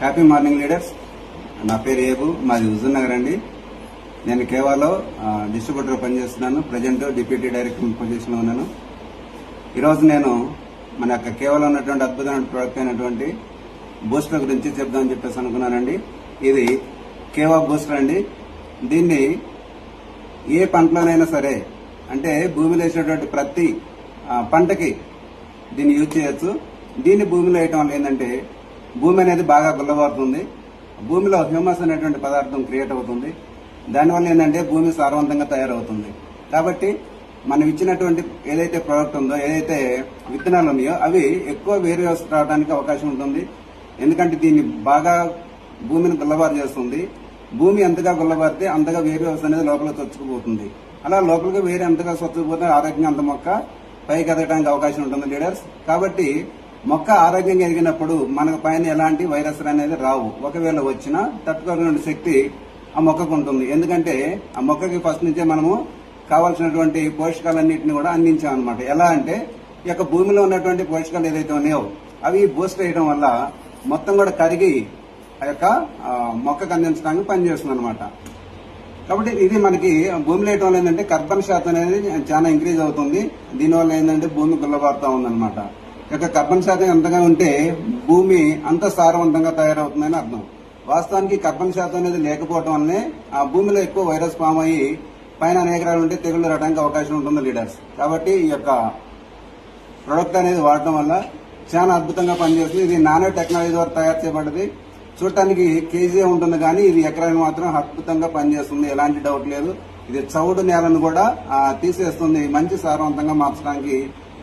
Happy morning leaders. నా పేరు ఏబు, మాది హుజూర్ నగర్ అండి. నేను కేవాలో డిస్ట్రిబ్యూటర్ పనిచేస్తున్నాను. ప్రజెంట్ డిప్యూటీ డైరెక్టర్ పొజిషన్ లో ఉన్నాను. ఈరోజు నేను మన యొక్క కేవలో ఉన్నటువంటి అద్భుతమైన ప్రొడక్ట్ అయినటువంటి బూస్టర్ గురించి చెప్దామని చెప్పేసి అనుకున్నానండి. ఇది కేవా బూస్టర్ అండి. దీన్ని ఏ పంటలోనైనా సరే, అంటే భూమిలో వేసినటువంటి ప్రతి పంటకి దీన్ని యూజ్ చేయొచ్చు. దీన్ని భూమిలో వేయటం వల్ల ఏంటంటే భూమి అనేది బాగా గుల్లబారుతుంది. భూమిలో హ్యూమస్ అనేటువంటి పదార్థం క్రియేట్ అవుతుంది. దానివల్ల ఏంటంటే భూమి సారవంతంగా తయారవుతుంది. కాబట్టి మనం ఇచ్చినటువంటి ఏదైతే ప్రోడక్ట్ ఉందో, ఏదైతే విత్తనాలు ఉన్నాయో అవి ఎక్కువ వేరు వ్యవస్థ రావడానికి అవకాశం ఉంటుంది. ఎందుకంటే దీన్ని బాగా భూమిని గుల్లబారు చేస్తుంది. భూమి ఎంతగా గుల్లబారితే అంతగా వేరు వ్యవస్థ అనేది లోపల చొచ్చుకుపోతుంది. అలా లోపలికి వేరే ఎంతగా చొచ్చుకుపోతే ఆరోగ్యంగా అంత మొక్క పైకి ఎదగడానికి అవకాశం ఉంటుంది లీడర్స్. కాబట్టి మొక్క ఆరోగ్యంగా ఎదిగినప్పుడు మనకు పైన ఎలాంటి వైరస్ అనేది రావు. ఒకవేళ వచ్చినా తట్టుకోగలిగిన శక్తి ఆ మొక్కకు ఉంటుంది. ఎందుకంటే ఆ మొక్కకి ఫస్ట్ నుంచే మనము కావాల్సినటువంటి పోషకాలన్నింటినీ కూడా అందించామన్నమాట. ఎలా అంటే ఈ యొక్క భూమిలో ఉన్నటువంటి పోషకాలు ఏదైతే ఉన్నాయో అవి బూస్ట్ చేయడం వల్ల మొత్తం కూడా కరిగి ఆ యొక్క మొక్కకు అందించడానికి పనిచేస్తుంది అనమాట. కాబట్టి ఇది మనకి భూమిలో వేయటం వల్ల ఏంటంటే కర్బన శాతం అనేది చాలా ఇంక్రీజ్ అవుతుంది. దీనివల్ల ఏంటంటే భూమి గుల్లబారుతా ఉందన్నమాట. ఇక కర్బన శాతం ఎంతగా ఉంటే భూమి అంత సారవంతంగా తయారవుతుందని అర్థం. వాస్తవానికి కర్బన శాతం అనేది లేకపోవడం వల్లనే ఆ భూమిలో ఎక్కువ వైరస్ ఫామ్ అయ్యి పైన అనేక ఉంటే తెగుళ్లు రావడానికి అవకాశం ఉంటుంది లీడర్స్. కాబట్టి ఈ యొక్క ప్రొడక్ట్ అనేది వాడటం వల్ల చాలా అద్భుతంగా పనిచేస్తుంది. ఇది నానో టెక్నాలజీ ద్వారా తయారు చేయబడింది. చూడటానికి కేజీ ఉంటుంది, కానీ ఇది ఎకరానికి మాత్రం అద్భుతంగా పనిచేస్తుంది. ఎలాంటి డౌట్ లేదు. ఇది చౌడు నేలను కూడా తీసేస్తుంది. మంచి సారవంతంగా మార్చడానికి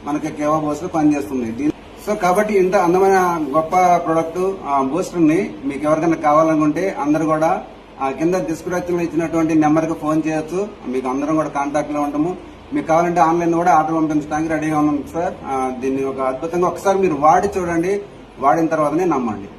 మనకి కేవా బూస్టర్ పనిచేస్తుంది. సో కాబట్టి ఇంత అందమైన గొప్ప ప్రొడక్ట్ బూస్టర్ ని మీకు ఎవరికైనా కావాలనుకుంటే అందరూ కూడా కింద డిస్క్రిప్షన్ లో ఇచ్చినటువంటి నెంబర్ కి ఫోన్ చేయొచ్చు. మీకు అందరం కూడా కాంటాక్ట్ లో ఉంటాము. మీకు కావాలంటే ఆన్లైన్ కూడా ఆర్డర్ పంపించడానికి రెడీగా ఉన్నాం సార్. దీన్ని ఒక అద్భుతంగా ఒకసారి మీరు వాడి చూడండి. వాడిన తర్వాతనే నమ్మండి.